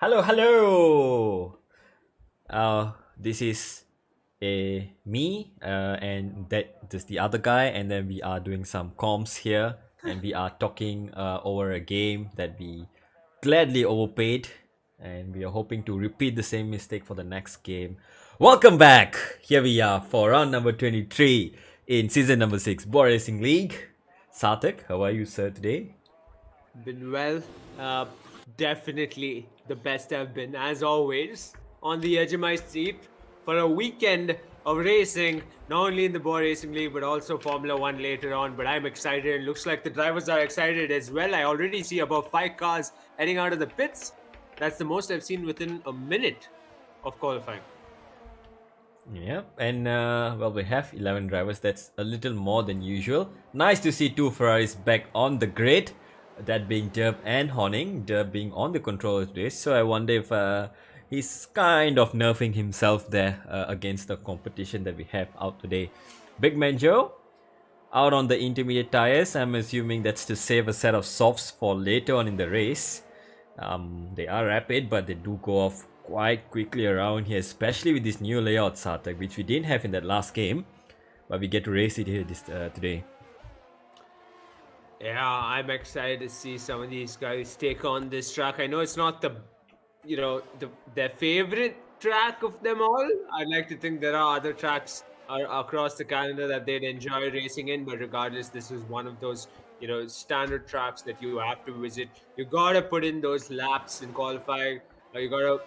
Hello, hello. This is me, and that's the other guy, and then we are doing some comms here, and we are talking over a game that we gladly overpaid, and we are hoping to repeat the same mistake for the next game. Welcome back. Here we are for round number 23 in season number 6, Bwoah Racing League. Sarthak, how are you, sir, today? Been well. Uh, Definitely the best I've been, as always, on the edge of my seat for a weekend of racing, not only in the Bwoah Racing League, but also Formula One later on. But I'm excited. It looks like the drivers are excited as well. I already see about 5 cars heading out of the pits. That's the most I've seen within a minute of qualifying. Yeah, and well, we have 11 drivers. That's a little more than usual. Nice to see two Ferraris back on the grid, that being Derb and Horning. Derb being on the controller today. So I wonder if he's kind of nerfing himself there against the competition that we have out today. Big Man Joe out on the intermediate tires. I'm assuming that's to save a set of softs for later on in the race. They are rapid, but they do go off quite quickly around here, especially with this new layout, Sartak, which we didn't have in that last game, but we get to race it here today. Yeah, I'm excited to see some of these guys take on this track. I know it's not their favorite track of them all. I'd like to think there are other tracks across the calendar that they'd enjoy racing in, but regardless, this is one of those standard tracks that you have to visit. You gotta put in those laps in qualifying. You gotta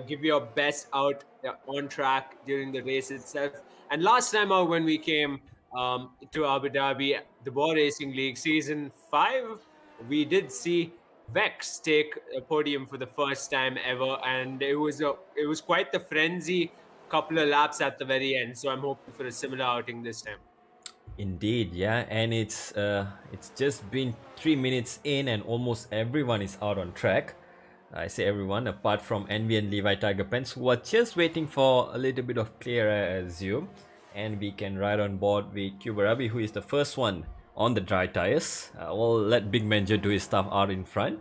give your best out on track during the race itself. And last time out when we came to Abu Dhabi, the Bwoah Racing League Season 5, we did see Vex take a podium for the first time ever, and it was quite the frenzy. Couple of laps at the very end, so I'm hoping for a similar outing this time. Indeed, yeah, and it's just been 3 minutes in, and almost everyone is out on track. I say everyone apart from Envy and Levi Tiger Pants, who are just waiting for a little bit of clear air, I assume. And we can ride on board with Kubarabi, who is the first one on the dry tires. We'll let Big Manager do his stuff out in front.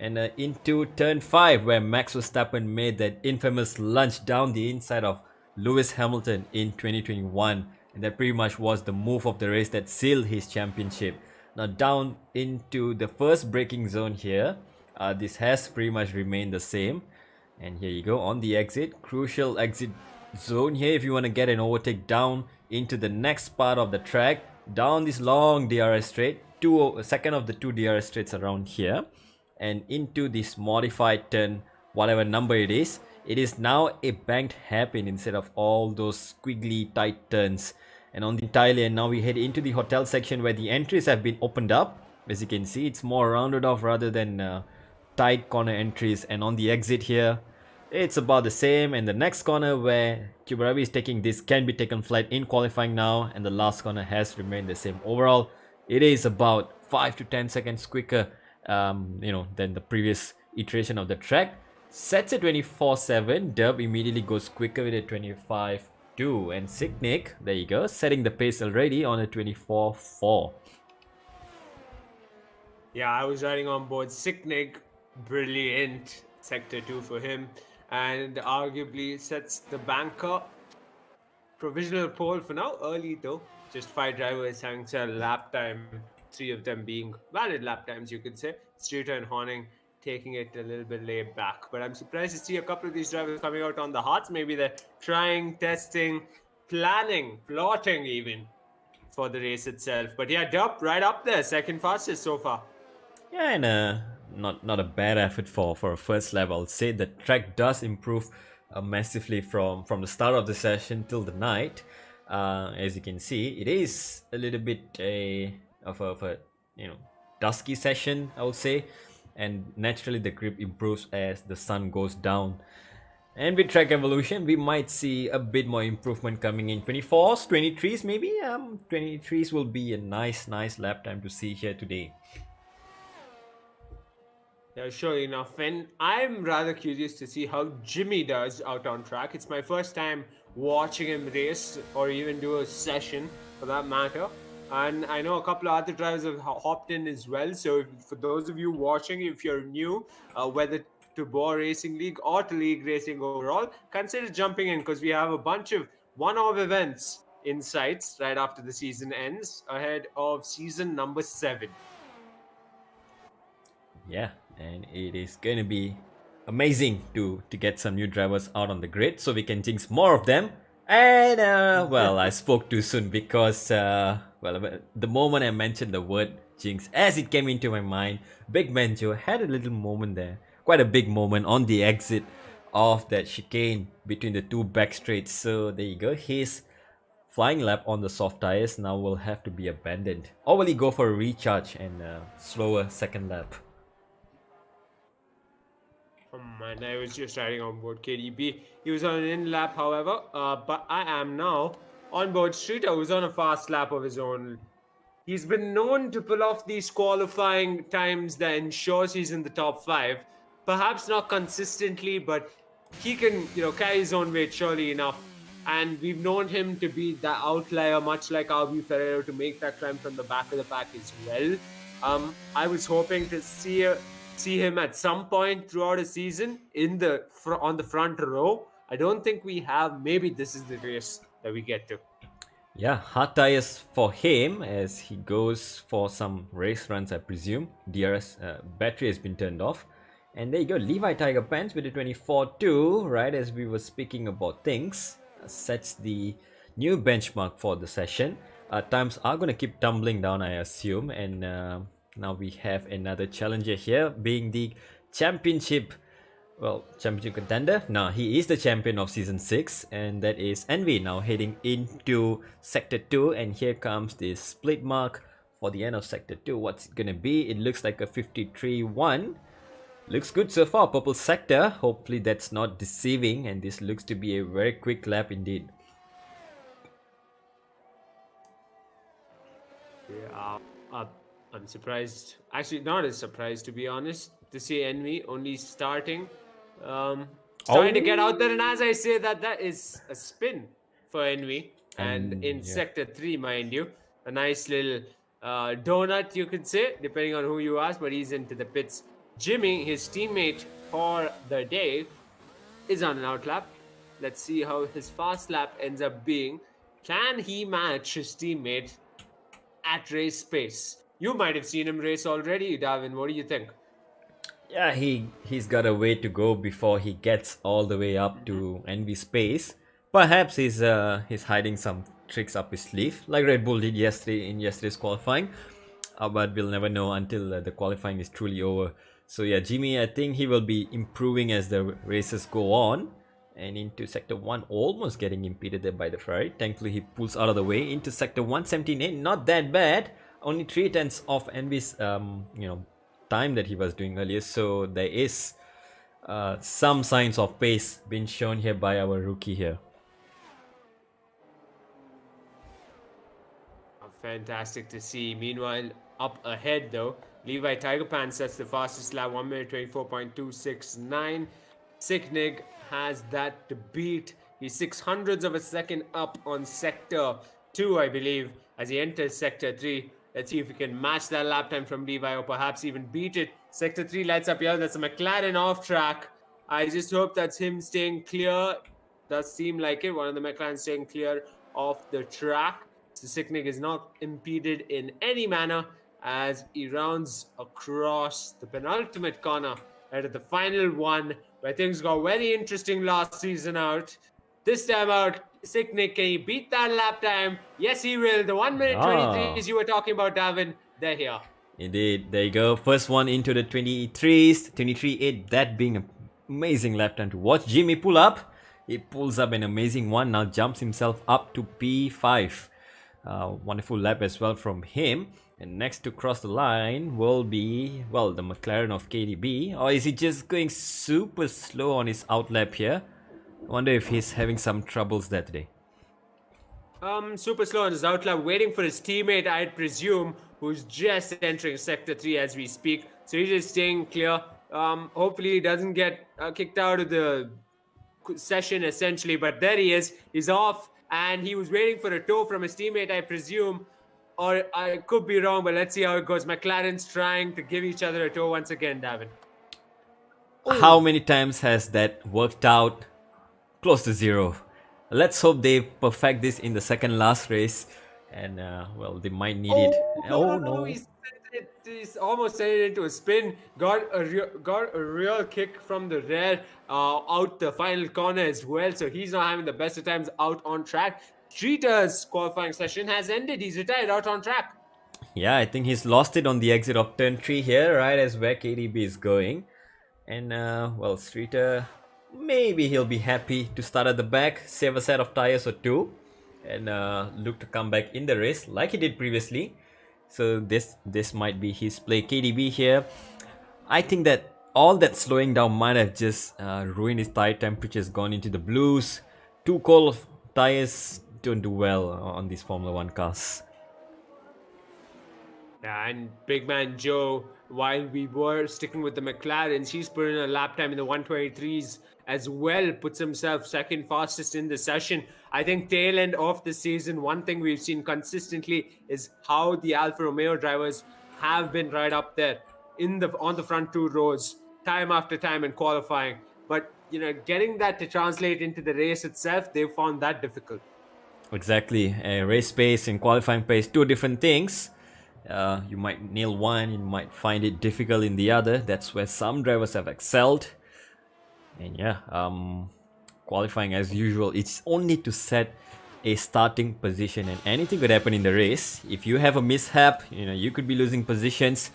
And into turn 5, where Max Verstappen made that infamous lunge down the inside of Lewis Hamilton in 2021. And that pretty much was the move of the race that sealed his championship. Now down into the first braking zone here. This has pretty much remained the same. And here you go on the exit. Crucial exit zone here if you want to get an overtake down into the next part of the track. Down this long DRS straight. Second of the two DRS straights around here. And into this modified turn, whatever number it is now a banked hairpin instead of all those squiggly tight turns. And on the entire lane, now we head into the hotel section where the entries have been opened up. As you can see, it's more rounded off rather than tight corner entries. And on the exit here, it's about the same. And the next corner where Kubarabi is taking this can be taken flight in qualifying now, and the last corner has remained the same. Overall, it is about 5 to 10 seconds quicker than the previous iteration of the track. Sets at 24/7. Dub immediately goes quicker with a 25/2, and Sicknick, there you go, setting the pace already on a 24/4. Yeah, I was riding on board Sicknig, brilliant sector 2 for him, and arguably sets the banker provisional pole for now. Early though, just 5 drivers having set a lap time, 3 of them being valid lap times, you could say. Streeter and Horning taking it a little bit laid back, but I'm surprised to see a couple of these drivers coming out on the hearts. Maybe they're trying, testing, planning, plotting even for the race itself. But yeah, Dub right up there, second fastest so far. Yeah, and not a bad effort for a first lap. I'll say the track does improve massively from the start of the session till the night. As you can see, it is a little bit of a dusky session, I would say, and naturally the grip improves as the sun goes down. And with track evolution, we might see a bit more improvement coming in 24s, 23s maybe. 23s will be a nice lap time to see here today. Yeah, sure enough. And I'm rather curious to see how Jimmy does out on track. It's my first time watching him race or even do a session for that matter. And I know a couple of other drivers have hopped in as well. So for those of you watching, if you're new, whether to Bwoah Racing League or to League Racing overall, consider jumping in because we have a bunch of one-off events in sights right after the season ends ahead of season number 7. Yeah, and it is going to be amazing to get some new drivers out on the grid so we can jinx more of them. And well, I spoke too soon because well, the moment I mentioned the word jinx, as it came into my mind, Big Benjo had a little moment there, quite a big moment on the exit of that chicane between the two back straights. So there you go, his flying lap on the soft tires now will have to be abandoned, or will he go for a recharge and slower second lap? And I was just riding on board KDB. He was on an in lap, however, but I am now on board Streeter, who's on a fast lap of his own. He's been known to pull off these qualifying times that ensures he's in the top 5. Perhaps not consistently, but he can, carry his own weight surely enough. And we've known him to be that outlier, much like RB Ferrero, to make that climb from the back of the pack as well. I was hoping to see him at some point throughout a season on the front row. I don't think we have. Maybe this is the race that we get to. Yeah, hard tires for him as he goes for some race runs, I presume. DRS battery has been turned off. And there you go, Levi Tiger Pants with the 24-2, right as we were speaking about things, sets the new benchmark for the session. Times are going to keep tumbling down, I assume. And now we have another challenger here, being the championship contender. Now he is the champion of season 6, and that is Envy, now heading into sector 2. And here comes the split mark for the end of sector 2. What's it gonna be? It looks like a 53-1. Looks good so far, purple sector. Hopefully that's not deceiving, and this looks to be a very quick lap indeed. Yeah, I'm surprised. Actually, not as surprised, to be honest, to see Envy only starting. Starting to get out there, and as I say that is a spin for Envy, and in sector 3, mind you, a nice little donut, you could say, depending on who you ask, but he's into the pits. Jimmy, his teammate for the day, is on an outlap. Let's see how his fast lap ends up being. Can he match his teammate at race pace? You might have seen him race already, Darwin. What do you think? Yeah, he's got a way to go before he gets all the way up to Envy's pace. Perhaps he's hiding some tricks up his sleeve, like Red Bull did in yesterday's qualifying. But we'll never know until the qualifying is truly over. So yeah, Jimmy, I think he will be improving as the races go on. And into sector 1, almost getting impeded there by the Ferrari. Thankfully, he pulls out of the way into sector 178. Not that bad. Only 3/10 of Envy's time that he was doing earlier. So there is some signs of pace being shown here by our rookie here. Fantastic to see. Meanwhile, up ahead though, Levi Tiger Pants sets the fastest lap, 1 minute 24.269. Sicknig has that to beat. He's 600ths of a second up on sector 2, I believe, as he enters sector 3. Let's see if we can match that lap time from Levi, or perhaps even beat it. Sector 3 lights up here. That's a McLaren off track. I just hope that's him staying clear. Does seem like it. One of the McLaren staying clear of the track. So Sicknig is not impeded in any manner as he rounds across the penultimate corner right at the final one, where things got very interesting last season out. This time out, Sicknig, can he beat that lap time? Yes, he will. The 1 minute 23s you were talking about, Davin, they're here. Indeed, there you go. First one into the 23s, 23.8, that being an amazing lap time to watch. Jimmy pull up. He pulls up an amazing one, now jumps himself up to P5. Wonderful lap as well from him. And next to cross the line will be, well, the McLaren of KDB. Or is he just going super slow on his outlap here? I wonder if he's having some troubles that day. Super slow on his outlap, waiting for his teammate, I'd presume, who's just entering sector 3 as we speak. So he's just staying clear. Hopefully he doesn't get kicked out of the session essentially, but there he is. He's off, and he was waiting for a tow from his teammate, I presume. Or I could be wrong, but let's see how it goes. McLaren's trying to give each other a tow once again, Davin. how many times has that worked out? Close to 0. Let's hope they perfect this in the second last race, and well, they might need it. Oh No, no. he's almost sent it into a spin. Got a real kick from the rear out the final corner as well. So he's not having the best of times out on track. Streeter's qualifying session has ended. He's retired out on track. Yeah, I think he's lost it on the exit of turn 3 here, right as where KDB is going. And well, Streeter, maybe he'll be happy to start at the back, save a set of tires or 2, and look to come back in the race like he did previously. So this might be his play. KDB here, I think that all that slowing down might have just ruined his tire temperatures, gone into the blues. Too cold tires don't do well on these Formula 1 cars. Yeah, and big man Joe, while we were sticking with the McLarens, he's put in a lap time in the 123s as well, puts himself second fastest in the session. I think tail end of the season, one thing we've seen consistently is how the Alfa Romeo drivers have been right up there on the front 2 rows, time after time in qualifying. But getting that to translate into the race itself, they found that difficult. Exactly, race pace and qualifying pace, 2 different things. You might nail one, you might find it difficult in the other. That's where some drivers have excelled. And yeah, qualifying as usual, it's only to set a starting position, and anything could happen in the race. If you have a mishap, you could be losing positions.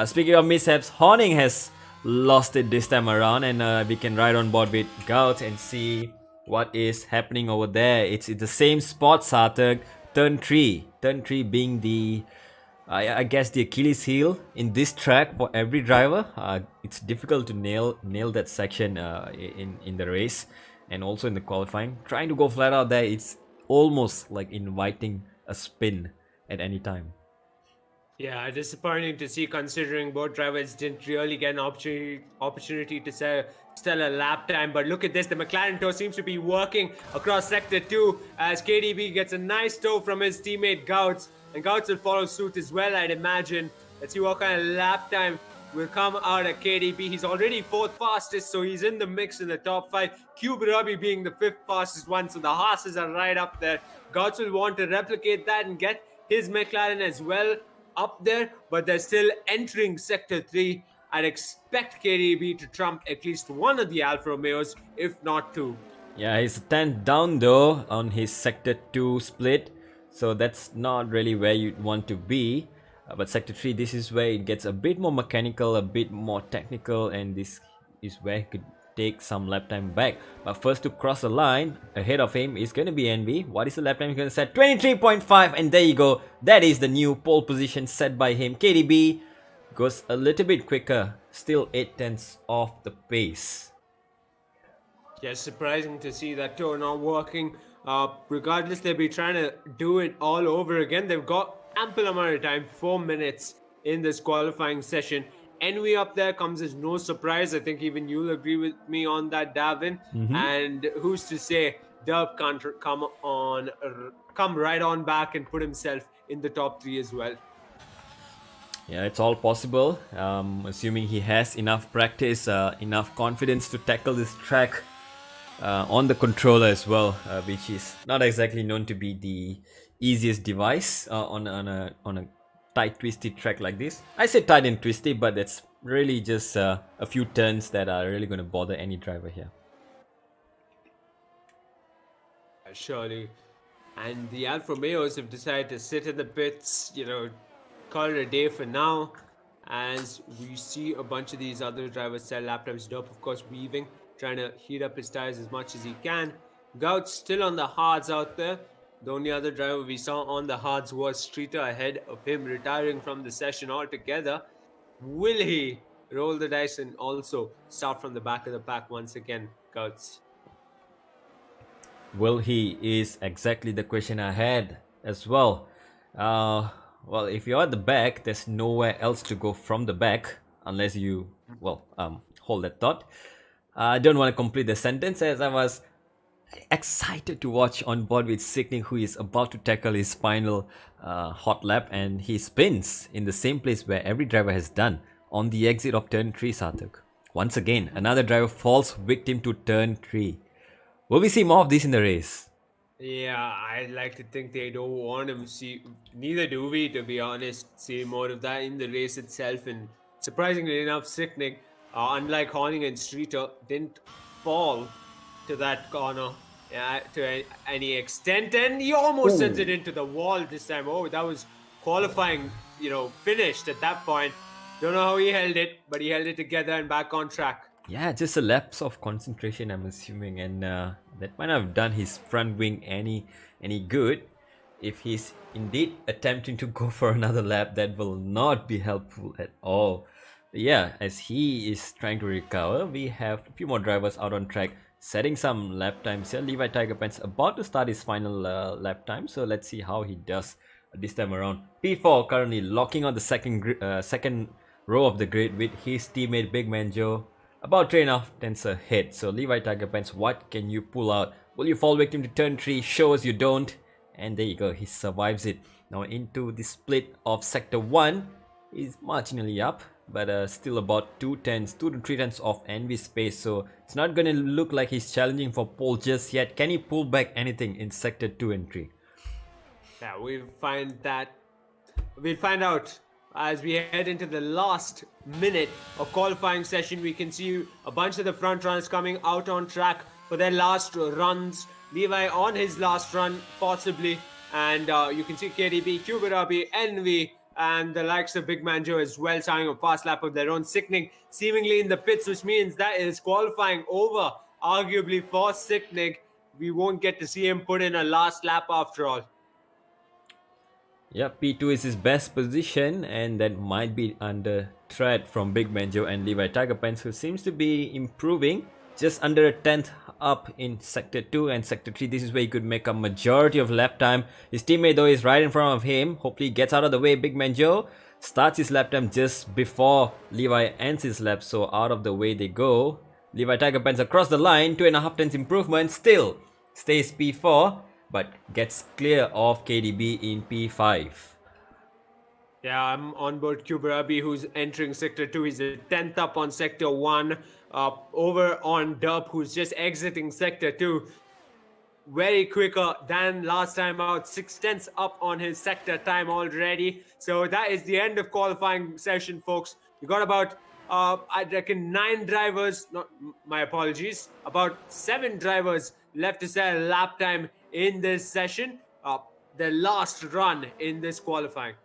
Speaking of mishaps, Horning has lost it this time around, and we can ride on board with Gout and see what is happening over there. It's the same spot, Sarthak. Turn 3 being the I guess the Achilles heel in this track for every driver. It's difficult to nail that section in the race and also in the qualifying. Trying to go flat out there, it's almost like inviting a spin at any time. Yeah, disappointing to see considering both drivers didn't really get an opportunity to sell a lap time. But look at this, the McLaren tow seems to be working across Sector 2 as KDB gets a nice tow from his teammate Gouts. And Gouts will follow suit as well, I'd imagine. Let's see what kind of lap time will come out of KDB. He's already 4th fastest, so he's in the mix in the top 5. Cube Rabi being the 5th fastest one, so the horses are right up there. Gouts will want to replicate that and get his McLaren as well up there, but they're still entering Sector 3. I'd expect KDB to trump at least one of the Alfa Romeos, if not 2. Yeah, he's 10th down though on his Sector 2 split. So that's not really where you'd want to be. But Sector 3, this is where it gets a bit more mechanical, a bit more technical, and this is where he could take some lap time back. But first to cross the line, ahead of him is going to be Envy. What is the lap time he's going to set? 23.5, and there you go. That is the new pole position set by him. KDB goes a little bit quicker, still 8/10 off the pace. Yeah, surprising to see that tow not working. Regardless, they'll be trying to do it all over again. They've got ample amount of time, 4 minutes in this qualifying session. Envy up there comes as no surprise. I think even you'll agree with me on that, Davin. And who's to say Dub can't come right on back and put himself in the top 3 as well. Yeah, it's all possible. Assuming he has enough practice, enough confidence to tackle this track on the controller as well, which is not exactly known to be the easiest device on a tight, twisty track like this. I say tight and twisty, but that's really just a few turns that are really going to bother any driver here. Surely. And the Alfa Romeos have decided to sit in the pits, call it a day for now, as we see a bunch of these other drivers sell lap times. Dope, of course, weaving, trying to heat up his tires as much as he can. Gout's still on the hards out there. The only other driver we saw on the hards was Streeter, ahead of him retiring from the session altogether. Will he roll the dice and also start from the back of the pack once again, Gouts? Will he is exactly the question I had as well. Well, if you're at the back, there's nowhere else to go from the back unless you, hold that thought. I don't want to complete the sentence as I was excited to watch on board with Signing, who is about to tackle his final hot lap, and he spins in the same place where every driver has done on the exit of turn 3, Sarthak. Once again, another driver falls victim to turn 3. Will we see more of this in the race? Yeah, I'd like to think they don't want him. See, neither do we, to be honest. See more of that in the race itself. And surprisingly enough, Sicknick, unlike Horning and Streeter, didn't fall to that corner to any extent, and he almost sends it into the wall this time. Oh, that was qualifying, finished at that point. Don't know how he held it, but he held it together and back on track. Yeah, just a lapse of concentration, I'm assuming, and that might have done his front wing any good. If he's indeed attempting to go for another lap, that will not be helpful at all. But yeah, as he is trying to recover, we have a few more drivers out on track, setting some lap times here. Levi Tiger Pants about to start his final lap time, so let's see how he does this time around. P4 currently locking on the second row of the grid with his teammate Big Man Joe. About 3.5 tenths ahead. So Levi Tiger Pants, what can you pull out? Will you fall victim to turn 3? Show us you don't. And there you go, he survives it. Now into the split of sector 1. He's marginally up, but still about 2 to 3 tenths of envy space. So it's not gonna look like he's challenging for pole just yet. Can he pull back anything in sector 2 and 3? Yeah, we'll find out as we head into the last minute of qualifying session. We can see a bunch of the front runners coming out on track for their last runs. Levi on his last run, possibly, and you can see KDB, Kuberabi, Envy, and the likes of Big Man Joe as well, signing a fast lap of their own. Sicknick seemingly in the pits, which means that is qualifying over, arguably for Sicknick. We won't get to see him put in a last lap after all. Yeah, P2 is his best position, and that might be under threat from Big Banjo and Levi Tiger Pants, who seems to be improving. Just under a tenth up in Sector 2 and Sector 3. This is where he could make a majority of lap time. His teammate though is right in front of him. Hopefully he gets out of the way. Big Banjo starts his lap time just before Levi ends his lap, so out of the way they go. Levi Tiger Pants across the line, 2.5 tenths improvement, still stays P4. But gets clear of KDB in P5. Yeah, I'm on board Kuberabi, who's entering Sector 2. He's a 10th up on Sector 1. Over on Dub, who's just exiting Sector 2. Very quicker than last time out. 6 tenths up on his sector time already. So that is the end of qualifying session, folks. We got about, I reckon, 9 drivers. My apologies. About 7 drivers left to set a lap time in this session, the last run in this qualifying.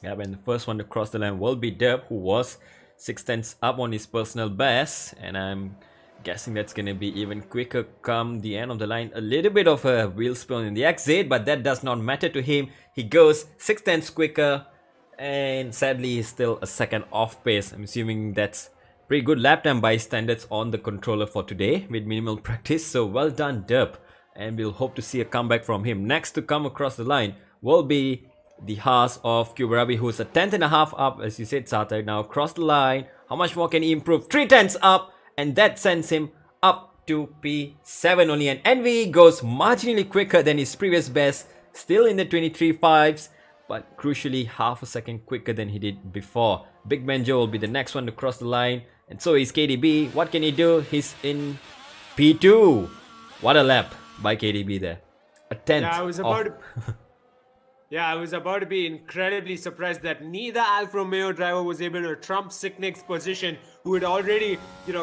Yeah, and the first one to cross the line will be Deb, who was 6 tenths up on his personal best, and I'm guessing that's going to be even quicker come the end of the line. A little bit of a wheel spin in the exit, but that does not matter to him. He goes 6 tenths quicker, and sadly he's still a second off pace. I'm assuming that's pretty good lap time by standards on the controller for today with minimal practice, so well done Deb. And we'll hope to see a comeback from him. Next to come across the line will be the Haas of Kuberabi, who's a 10.5 up, as you said, Sathak. Now across the line, how much more can he improve? 3 tenths up, and that sends him up to P7 only. And Envy goes marginally quicker than his previous best, still in the 23.5s, but crucially half a second quicker than he did before. Big Banjo will be the next one to cross the line, and so is KDB. What can he do? He's in P2. What a lap by KDB there. A tenth. Yeah, I was about to be incredibly surprised that neither Alfa Romeo driver was able to trump Sicknick's position, who had already,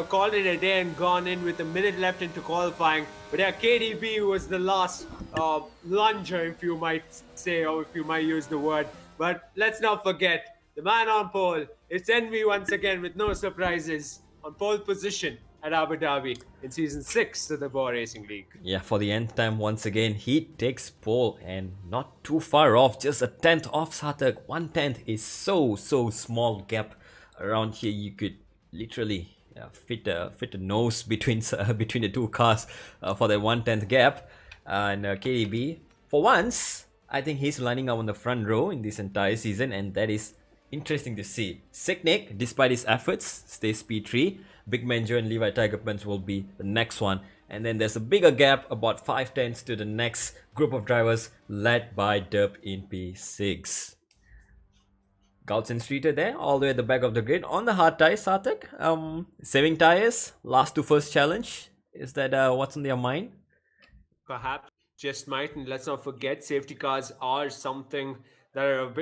called it a day and gone in with a minute left into qualifying. But yeah, KDB was the last lunger, if you might say, or if you might use the word. But let's not forget, the man on pole, it's Envy once again with no surprises on pole position at Abu Dhabi in Season 6 of the Bwoah Racing League. Yeah, for the nth time once again, he takes pole and not too far off, just a tenth off Sathak. 1 tenth is so small gap around here. You could literally fit a nose between the two cars for that 1 tenth gap. And KDB, for once, I think he's lining up on the front row in this entire season, and that is interesting to see. Sicknick, despite his efforts, stays P3. Big Manjo and Levi Tiger Pants will be the next one. And then there's a bigger gap, about 5 tenths to the next group of drivers, led by Derp in P6. Gouts and Streeter there, all the way at the back of the grid. On the hard tires, Sarthak, saving tires, last to first challenge. Is that what's on their mind? Perhaps just might, and let's not forget safety cars are something that are a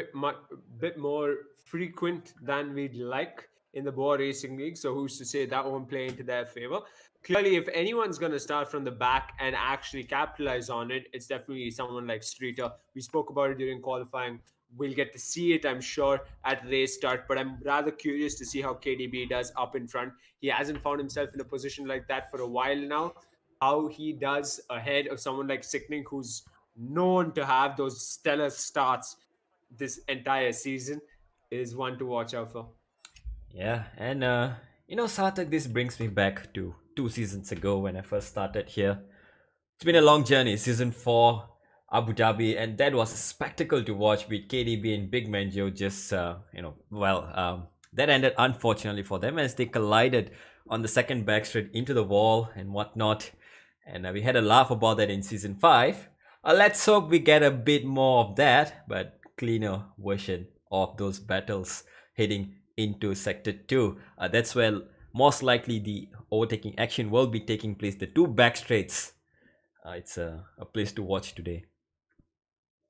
bit more frequent than we'd like in the Bwoah Racing League. So who's to say that won't play into their favor? Clearly, if anyone's going to start from the back and actually capitalize on it, it's definitely someone like Streeter. We spoke about it during qualifying. We'll get to see it, I'm sure, at race start, but I'm rather curious to see how KDB does up in front. He hasn't found himself in a position like that for a while now. How he does ahead of someone like Sickning, who's known to have those stellar starts this entire season, is one to watch out for. Yeah, and Sarthak, this brings me back to 2 seasons ago when I first started here. It's been a long journey, season 4, Abu Dhabi, and that was a spectacle to watch with KDB and Big Manjo just, that ended unfortunately for them as they collided on the second backstraight into the wall and whatnot. And we had a laugh about that in season 5. Let's hope we get a bit more of that, but cleaner version of those battles heading into sector 2. That's where most likely the overtaking action will be taking place. The 2 backstraights. It's a place to watch today.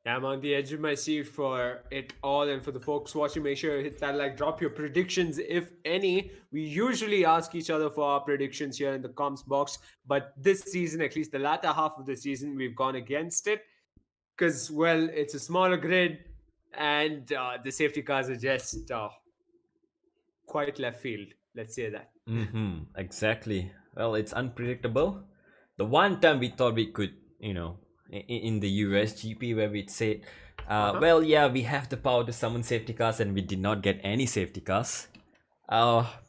I'm on the edge of my seat for it all, and for the folks watching, make sure you hit that like, drop your predictions, if any. We usually ask each other for our predictions here in the comms box, but this season, at least the latter half of the season, we've gone against it because, well, it's a smaller grid, and the safety cars are just quite left field. Let's say that. Exactly. Well, it's unpredictable. The one time we thought we could, in the US GP where we said, well, yeah, we have the power to summon safety cars, and we did not get any safety cars.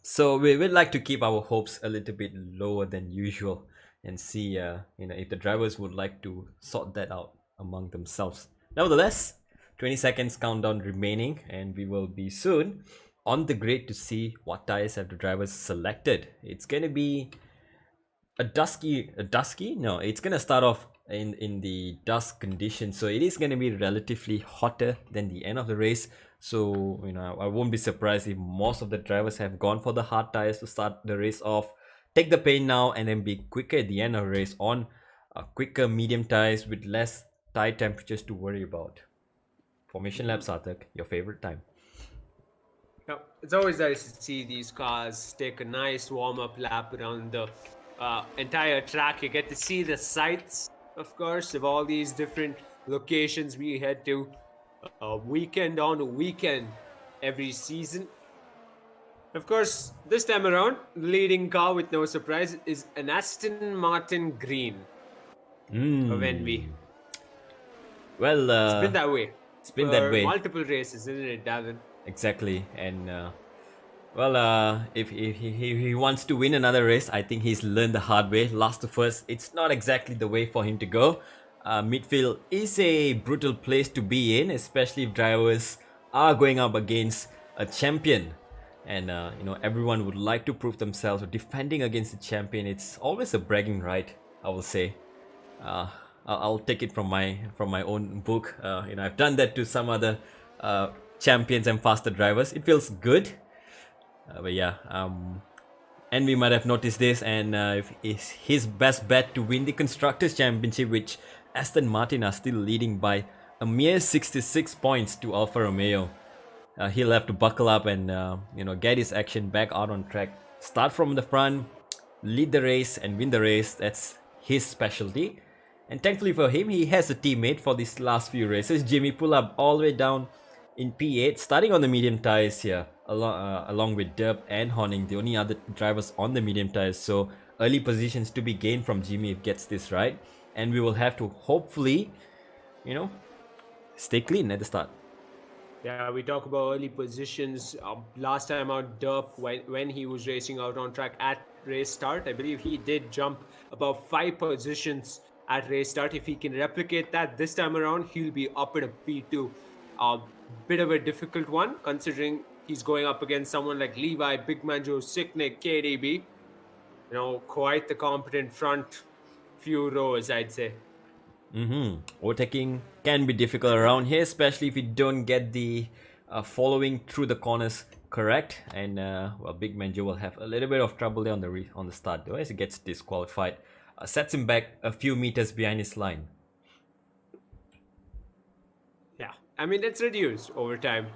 So we would like to keep our hopes a little bit lower than usual and see, if the drivers would like to sort that out among themselves. Nevertheless, 20 seconds countdown remaining, and we will be soon on the grid to see what tires have the drivers selected. It's gonna be a dusky. No, it's gonna start off in the dusk condition, so it is gonna be relatively hotter than the end of the race. So I won't be surprised if most of the drivers have gone for the hard tires to start the race off, take the pain now, and then be quicker at the end of the race on quicker medium tires with less tire temperatures to worry about. Formation lap, Sarthak, your favorite time. Yeah, it's always nice to see these cars take a nice warm-up lap around the entire track. You get to see the sights, of course, of all these different locations we head to weekend on weekend every season. Of course, this time around, the leading car with no surprise is an Aston Martin Green of Envy. Well, it's been that way. It's been that way. Multiple races, isn't it, Davin? Exactly, and if he wants to win another race, I think he's learned the hard way. Last to first, it's not exactly the way for him to go. Midfield is a brutal place to be in, especially if drivers are going up against a champion, and everyone would like to prove themselves. Defending against the champion, it's always a bragging right, I will say. I'll take it from my own book. I've done that to some other champions and faster drivers. It feels good. But yeah, and we might have noticed this, and it's his best bet to win the Constructors' Championship, which Aston Martin are still leading by a mere 66 points to Alfa Romeo. He'll have to buckle up and get his action back out on track. Start from the front, lead the race, and win the race. That's his specialty. And thankfully for him, he has a teammate for these last few races. Jimmy pull up all the way down in P8, starting on the medium tires here, along with Derp and Horning, the only other drivers on the medium tires. So early positions to be gained from Jimmy if gets this right, and we will have to hopefully, stay clean at the start. Yeah, we talk about early positions. Last time out, Derp, when he was racing out on track at race start, I believe he did jump about 5 positions at race start. If he can replicate that this time around, he'll be up at a P2. Bit of a difficult one, considering he's going up against someone like Levi, Big Manjo, Sicknick, KDB. Quite the competent front few rows, I'd say. Overtaking can be difficult around here, especially if you don't get the following through the corners correct, and well, Big Man Joe will have a little bit of trouble there on the start though, as he gets disqualified. Sets him back a few meters behind his line. Yeah, I mean, it's reduced over time.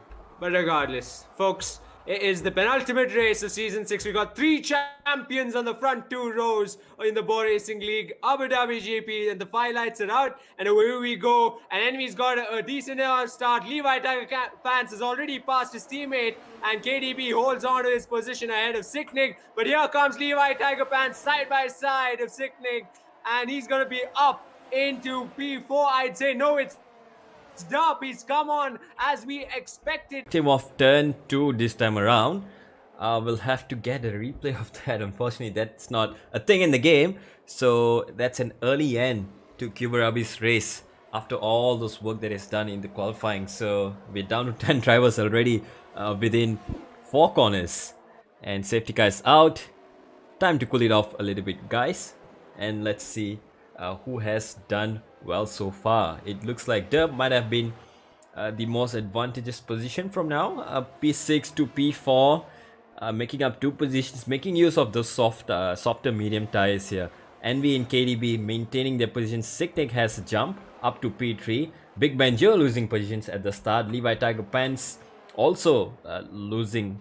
But regardless, folks, it is the penultimate race of Season 6. We got 3 champions on the front 2 rows in the Bwoah Racing League, Abu Dhabi GP, and the 5 lights are out. And away we go. And Enemy's got a decent start. Levi Tiger Pants has already passed his teammate, and KDB holds on to his position ahead of Sicknig. But here comes Levi Tiger Pants side by side of Sicknig, and he's going to be up into P4. I'd say no, it's up. He's come on as we expected. Team of turn 2 this time around. We'll have to get a replay of that. Unfortunately, that's not a thing in the game. So that's an early end to Kuberabi's race after all those work that is done in the qualifying. So we're down to 10 drivers already within 4 corners. And safety car is out. Time to cool it off a little bit, guys. And let's see who has done well so far. It looks like Derb might have been the most advantageous position from now. P6 to P4, making up 2 positions, making use of those softer medium tires here. Envy and KDB maintaining their positions. Sicknig has a jump up to P3. Big Banjo losing positions at the start. Levi Tiger Pants also not losing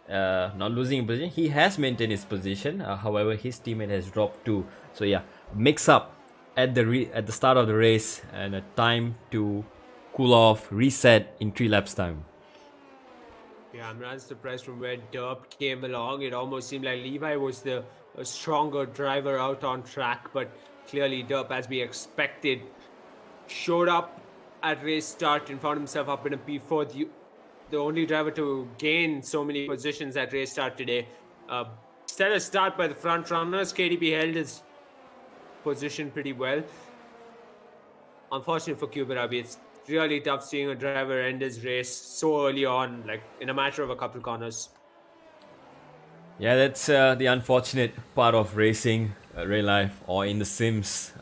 a position. He has maintained his position. However, his teammate has dropped too. So yeah, mix up at the start of the race, and a time to cool off, reset in 3 laps time. Yeah, I'm not surprised from where Derp came along. It almost seemed like Levi was the stronger driver out on track, but clearly Derp, as we expected, showed up at race start and found himself up in a P4. The only driver to gain so many positions at race start today. Stellar start by the front runners. KDB held his position pretty well. Unfortunate for Kuberabi, it's really tough seeing a driver end his race so early on, like in a matter of a couple corners. Yeah, that's the unfortunate part of racing, real life or in the sims.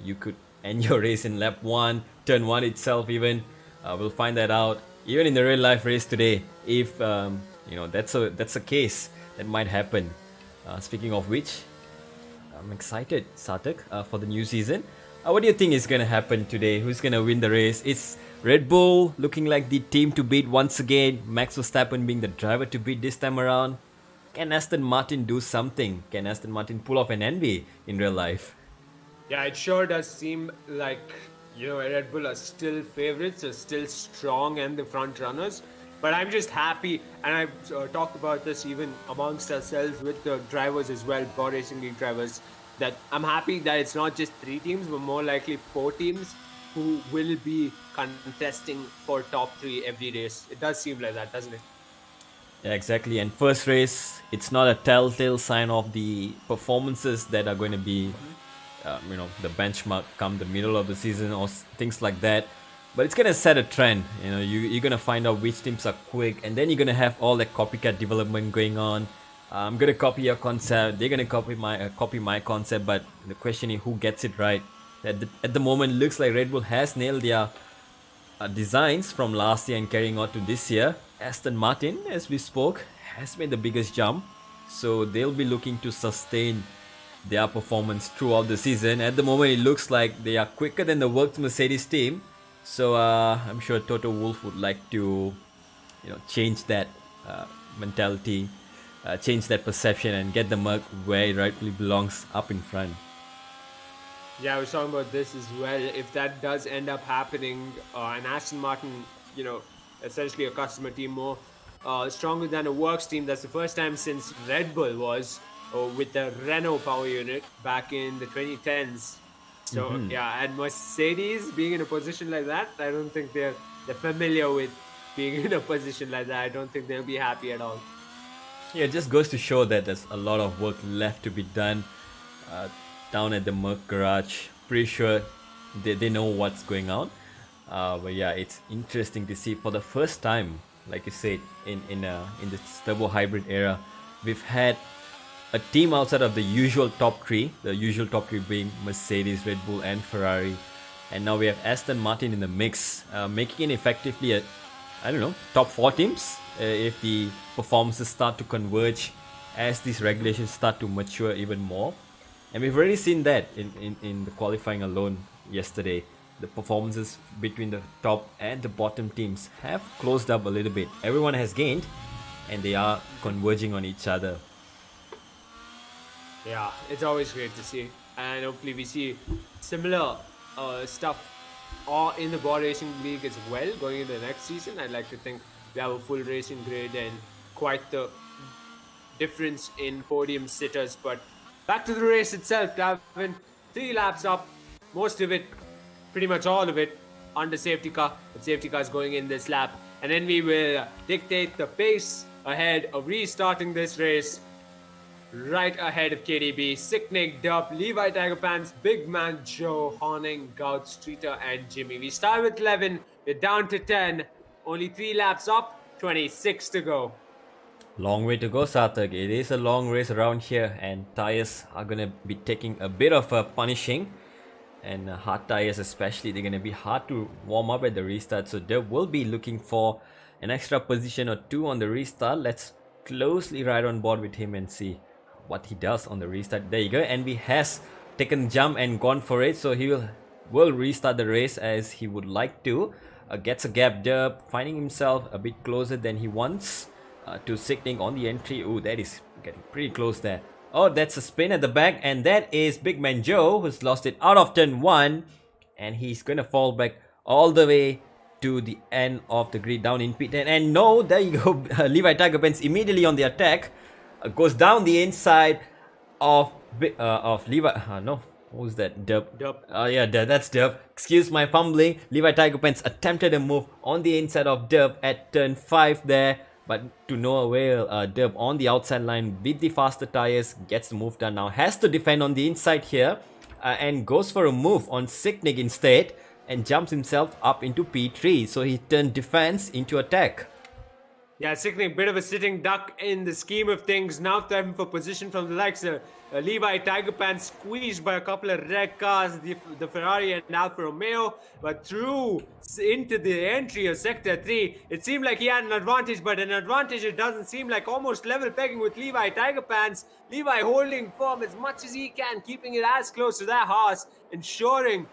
You could end your race in lap 1, turn 1 itself even. We'll find that out even in the real life race today, if that's a case that might happen. Speaking of which, I'm excited, Sarthak, for the new season. What do you think is going to happen today? Who's going to win the race? Is Red Bull looking like the team to beat once again? Max Verstappen being the driver to beat this time around? Can Aston Martin do something? Can Aston Martin pull off an envy in real life? Yeah, it sure does seem like, Red Bull are still favorites, are still strong and the front runners. But I'm just happy, and I've talked about this even amongst ourselves with the drivers as well, Bwoah Racing League drivers, that I'm happy that it's not just 3 teams, but more likely 4 teams who will be contesting for top 3 every race. It does seem like that, doesn't it? Yeah, exactly. And first race, it's not a telltale sign of the performances that are going to be, the benchmark come the middle of the season or things like that. But it's going to set a trend. You're going to find out which teams are quick, and then you're going to have all that copycat development going on. I'm going to copy your concept. They're going to copy my concept. But the question is, who gets it right? At the moment, looks like Red Bull has nailed their designs from last year and carrying on to this year. Aston Martin, as we spoke, has made the biggest jump. So they'll be looking to sustain their performance throughout the season. At the moment, it looks like they are quicker than the worked Mercedes team. So I'm sure Toto Wolff would like to, change that mentality, change that perception, and get the Merc where it rightfully belongs, up in front. Yeah, I was talking about this as well. If that does end up happening, and Aston Martin, essentially a customer team more stronger than a works team, that's the first time since Red Bull was with the Renault power unit back in the 2010s. So yeah, and Mercedes being in a position like that, I don't think they're familiar with being in a position like that. I don't think they'll be happy at all. Yeah, it just goes to show that there's a lot of work left to be done down at the Merc garage. Pretty sure they know what's going on. But yeah, it's interesting to see for the first time, like you said, in the turbo hybrid era, we've had a team outside of the usual top 3, the usual top 3 being Mercedes, Red Bull and Ferrari. And now we have Aston Martin in the mix, making it effectively I don't know, top 4 teams if the performances start to converge as these regulations start to mature even more. And we've already seen that in the qualifying alone yesterday. The performances between the top and the bottom teams have closed up a little bit. Everyone has gained and they are converging on each other. Yeah, it's always great to see. And hopefully we see similar stuff in the Bwoah Racing League as well going into the next season. I'd like to think we have a full racing grid and quite the difference in podium sitters. But back to the race itself, Davin. 3 laps up, most of it, pretty much all of it, under safety car. But safety car is going in this lap. And then we will dictate the pace ahead of restarting this race. Right ahead of KDB, Sicknick, Dub, Levi Tiger Pants, Big Man Joe, Horning, Gout, Streeter, and Jimmy. We start with 11, we're down to 10. Only 3 laps up, 26 to go. Long way to go, Sarthak. It is a long race around here, and tires are going to be taking a bit of a punishing. And hard tires especially, they're going to be hard to warm up at the restart. So they will be looking for an extra position or 2 on the restart. Let's closely ride on board with him and see what he does on the restart. There you go. Envy has taken jump and gone for it. So he will restart the race as he would like to. Gets a gap Dub, finding himself a bit closer than he wants to Sicknick on the entry. Oh, that is getting pretty close there. Oh, that's a spin at the back, and that is Big Man Joe, who's lost it out of turn 1, and he's gonna fall back all the way to the end of the grid down in pit. And no, there you go. Levi Tiger Pants immediately on the attack, goes down the inside of Levi. No, who's that? Dub. Yeah, that's Dub. Excuse my fumbling. Levi Tiger Pants attempted a move on the inside of Dub at turn 5 there, but to no avail. Dub on the outside line with the faster tires, gets the move done now. Has to defend on the inside here and goes for a move on Sicknick instead and jumps himself up into P3. So he turned defense into attack. Yeah, Sicknick, bit of a sitting duck in the scheme of things. Now thriving for position from the likes of Levi Tiger Pants, squeezed by a couple of red cars, the Ferrari and Alfa Romeo, but through into the entry of Sector 3. It seemed like he had an advantage, but an advantage it doesn't seem like. Almost level pegging with Levi Tiger Pants. Levi holding firm as much as he can, keeping it as close to that horse, ensuring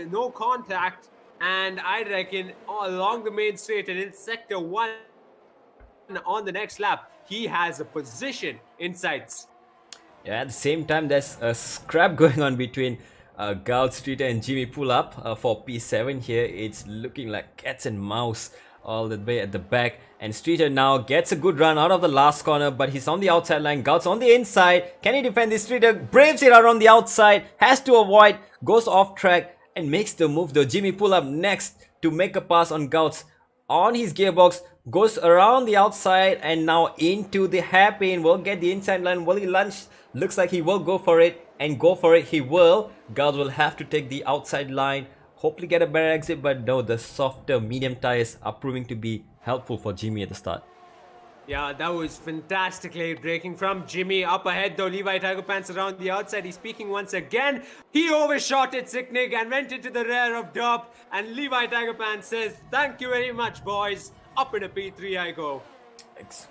no contact. And I reckon along the main straight and in Sector 1, on the next lap, he has a position in sights. Yeah, at the same time, there's a scrap going on between Gout, Streeter and Jimmy Pull Up for P7 here. It's looking like cats and mouse all the way at the back. And Streeter now gets a good run out of the last corner, but he's on the outside line. Gout's on the inside. Can he defend this? Streeter braves it out on the outside, has to avoid, goes off track and makes the move though. Jimmy Pull Up next to make a pass on Gout's on his gearbox, goes around the outside and now into the hairpin. Will get the inside line. Will he lunge? Looks like he will go for it, and go for it he will. Gout will have to take the outside line, hopefully get a better exit, but no, the softer medium tires are proving to be helpful for Jimmy at the start. Yeah, that was fantastic late braking from Jimmy. Up ahead though, Levi Tiger Pants around the outside. He's speaking once again. He overshot at Sicknick and went into the rear of Dub. And Levi Tiger Pants says, thank you very much, boys. Up in a P3 I go.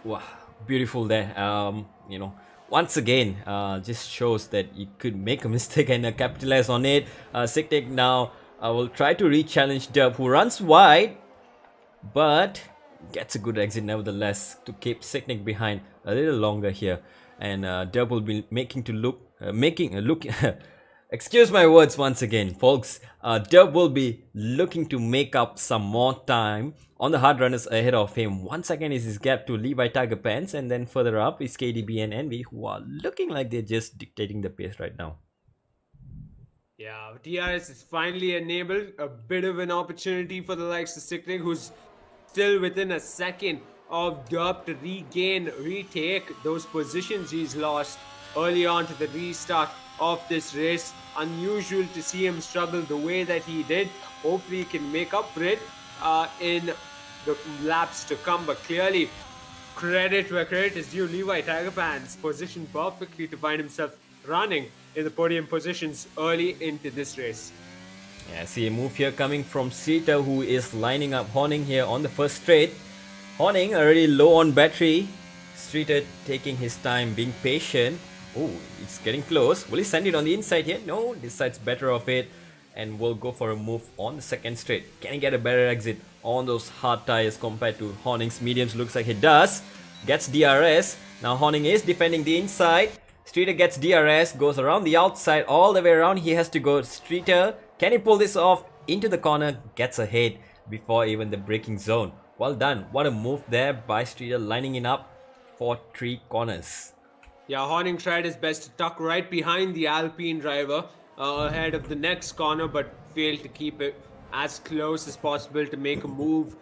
Wow, beautiful there. You know, once again, just shows that you could make a mistake and capitalize on it. Sicknick now will try to re-challenge Dub, who runs wide, but gets a good exit nevertheless to keep Sicknick behind a little longer here. And Dub will be making a look excuse my words once again, folks. Dub will be looking to make up some more time on the hard runners ahead of him. Once again is his gap to Levi Tiger Pants, and then further up is KDB and Envy, who are looking like they're just dictating the pace right now. Yeah, DRS is finally enabled. A bit of an opportunity for the likes of Sicknick, who's still within a second of Dub to retake those positions he's lost early on to the restart of this race. Unusual to see him struggle the way that he did. Hopefully he can make up for it in the laps to come, but clearly credit where credit is due. Levi Tiger Pants positioned perfectly to find himself running in the podium positions early into this race. Yeah, I see a move here coming from Streeter, who is lining up Horning here on the first straight. Horning already low on battery. Streeter taking his time, being patient. Oh, it's getting close. Will he send it on the inside here? No, this side's better of it. And will go for a move on the second straight. Can he get a better exit on those hard tires compared to Horning's mediums? Looks like he does. Gets DRS. Now Horning is defending the inside. Streeter gets DRS, goes around the outside, all the way around. He has to go. Streeter, can he pull this off? Into the corner, gets ahead before even the braking zone. Well done. What a move there by Streeter, lining it up for 3 corners. Yeah, Horning tried his best to tuck right behind the Alpine driver ahead of the next corner, but failed to keep it as close as possible to make a move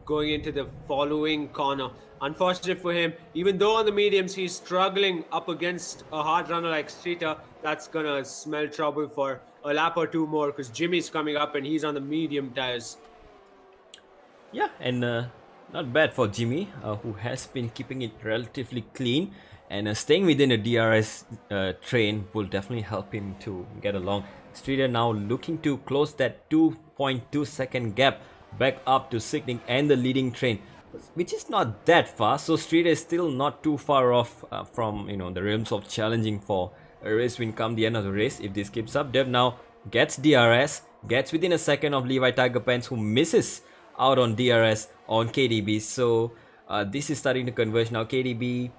going into the following corner. Unfortunate for him, even though on the mediums he's struggling up against a hard runner like Streeter, that's gonna smell trouble for a lap or 2 more, because Jimmy's coming up and he's on the medium tires. Yeah, and not bad for Jimmy, who has been keeping it relatively clean. And staying within the DRS train will definitely help him to get along. Streeter now looking to close that 2.2 second gap back up to Signic and the leading train, which is not that far. So Streeter is still not too far off from the realms of challenging for a race win come the end of the race. If this keeps up, Dev now gets DRS, gets within a second of Levi Tiger Pants, who misses out on DRS on KDB. So this is starting to converge now. KDB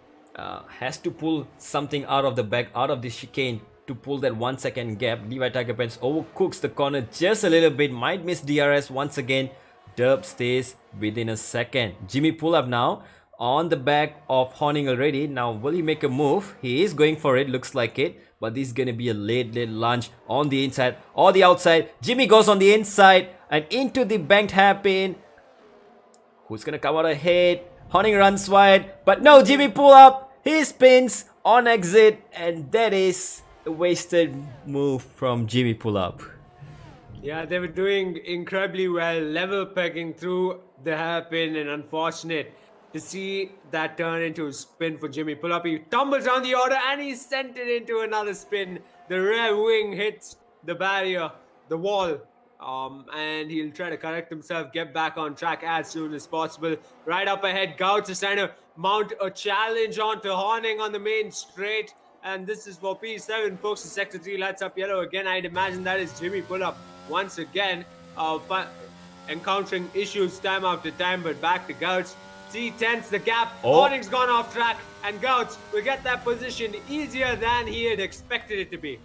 has to pull something out of the back, out of the chicane, to pull that 1 second gap. Levi Tiger Pants overcooks the corner just a little bit, might miss DRS once again. Derp stays within a second. Jimmy pull up now on the back of Horning already. Now will he make a move? He is going for it, looks like it, but this is gonna be a late lunge on the inside or the outside. Jimmy goes on the inside and into the banked hairpin. Who's gonna come out ahead? Horning runs wide, but no, Jimmy pull up. He spins on exit, and that is a wasted move from Jimmy pull up. Yeah, they were doing incredibly well, level pegging through the hairpin, and unfortunate to see that turn into a spin for Jimmy pull up. He tumbles down the order and he sent it into another spin. The rear wing hits the barrier, the wall. And he'll try to correct himself, get back on track as soon as possible. Right up ahead, Gouts is trying to mount a challenge onto Horning on the main straight. And this is for P7, folks. The Sector 3 lights up yellow again. I'd imagine that is Jimmy Pull-Up once again, encountering issues time after time, but back to Gouts. C10's the gap. Horning's gone off track, and Gouts will get that position easier than he had expected it to be.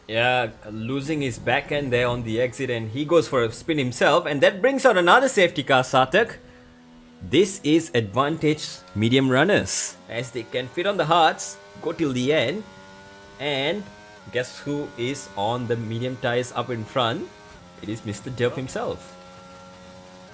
Yeah, losing his back end there on the exit, and he goes for a spin himself, and that brings out another safety car, Sarthak. This is advantage medium runners, as they can fit on the hards, go till the end, and guess who is on the medium tires up in front? It is Mr. Derp himself.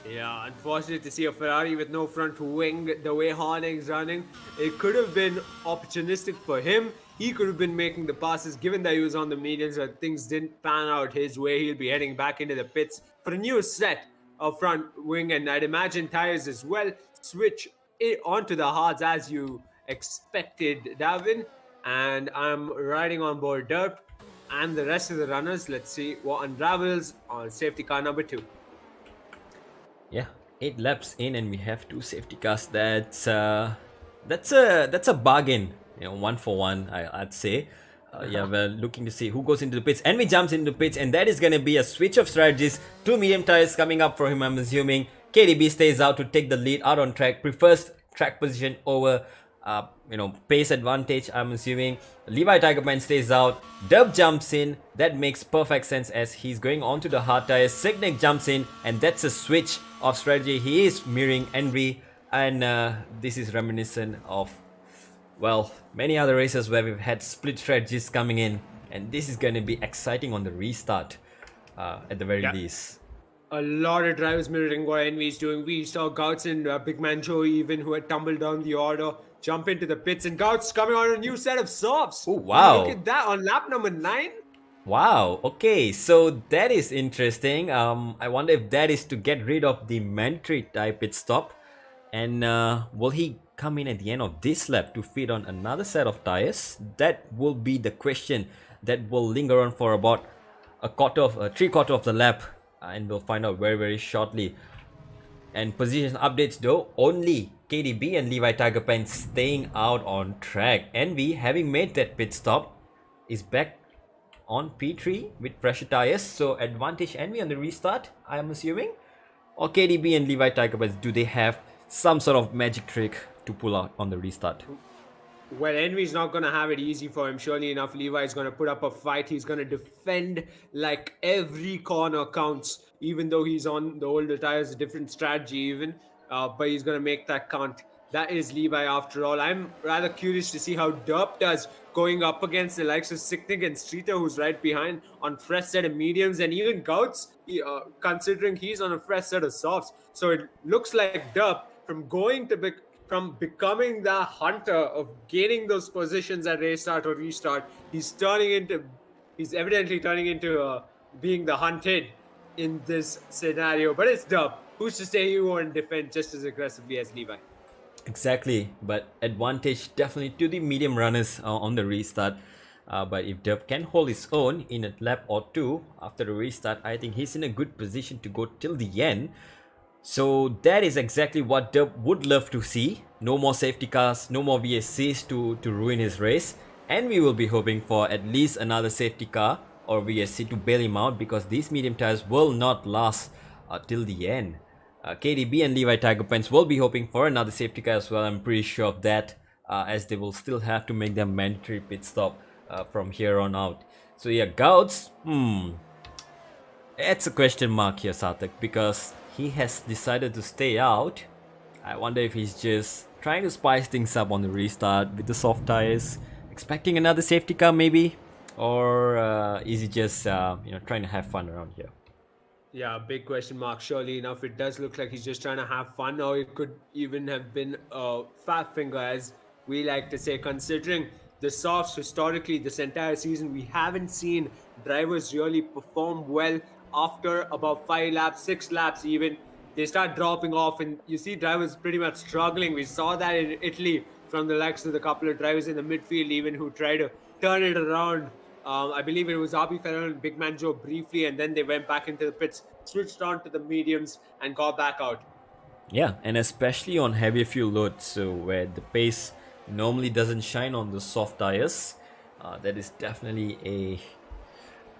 Yeah, unfortunate to see a Ferrari with no front wing the way Horning's running. It could have been opportunistic for him. He could have been making the passes, given that he was on the medians, but things didn't pan out his way. He'll be heading back into the pits for a new set of front wing, and I'd imagine tires as well. Switch it onto the hards as you expected, Davin. And I'm riding on board Derp and the rest of the runners. Let's see what unravels on safety car number 2. Yeah, 8 laps in, and we have 2 safety cars. That's a bargain. 1 for 1, I'd say. Yeah, we're looking to see who goes into the pits. Envy jumps into the pits, and that is going to be a switch of strategies. 2 medium tires coming up for him, I'm assuming. KDB stays out to take the lead out on track. Prefers track position over, pace advantage, I'm assuming. Levi Tigerman stays out. Dub jumps in. That makes perfect sense as he's going on to the hard tires. Signic jumps in, and that's a switch of strategy. He is mirroring Envy, and this is reminiscent of, well, many other races where we've had split strategies coming in, and this is going to be exciting on the restart at the very least. A lot of drivers mirroring what Envy is doing. We saw Gouts and Big Man Joe even, who had tumbled down the order, jump into the pits, and Gouts coming on a new set of softs. Oh, wow. Look at that on lap number 9. Wow, okay, so that is interesting. I wonder if that is to get rid of the mandatory type pit stop, and will he come in at the end of this lap to fit on another set of tires? That will be the question that will linger on for about three-quarter of the lap, and we'll find out very, very shortly. And position updates though, only KDB and Levi Tiger Pen staying out on track. Envy, having made that pit stop, is back on P3 with fresher tires. So advantage Envy on the restart, I'm assuming. Or KDB and Levi Tiger Pen, do they have some sort of magic trick to pull out on the restart? Well, Envy's not going to have it easy for him. Surely enough, Levi's going to put up a fight. He's going to defend like every corner counts, even though he's on the older tires, a different strategy even. But he's going to make that count. That is Levi after all. I'm rather curious to see how Derp does going up against the likes of Sicknick and Streeter, who's right behind on fresh set of mediums, and even Gouts, considering he's on a fresh set of softs. So it looks like Derp from becoming the hunter of gaining those positions at restart or restart, he's evidently turning into being the hunted in this scenario. But it's Dub. Who's to say he won't defend just as aggressively as Levi? Exactly, but advantage definitely to the medium runners on the restart. But if Dub can hold his own in a lap or two after the restart, I think he's in a good position to go till the end. So that is exactly what Dub would love to see. No more safety cars, no more VSCs to ruin his race. And we will be hoping for at least another safety car or VSC to bail him out, because these medium tires will not last till the end. KDB and Levi Tiger Pants will be hoping for another safety car as well. I'm pretty sure of that, as they will still have to make their mandatory pit stop from here on out. So yeah, Gouts, it's a question mark here, Sarthak, because he has decided to stay out. I wonder if he's just trying to spice things up on the restart with the soft tires, expecting another safety car maybe, or is he just trying to have fun around here? Yeah, big question mark. Surely enough, it does look like he's just trying to have fun, or it could even have been a fat finger, as we like to say, considering the softs historically this entire season. We haven't seen drivers really perform well after about 5 laps, 6 laps even. They start dropping off, and you see drivers pretty much struggling. We saw that in Italy from the likes of the couple of drivers in the midfield even who tried to turn it around. I believe it was Abi Ferrer and Big Man Joe briefly, and then they went back into the pits, switched on to the mediums, and got back out. Yeah, and especially on heavier fuel loads, so where the pace normally doesn't shine on the soft tires, that is definitely a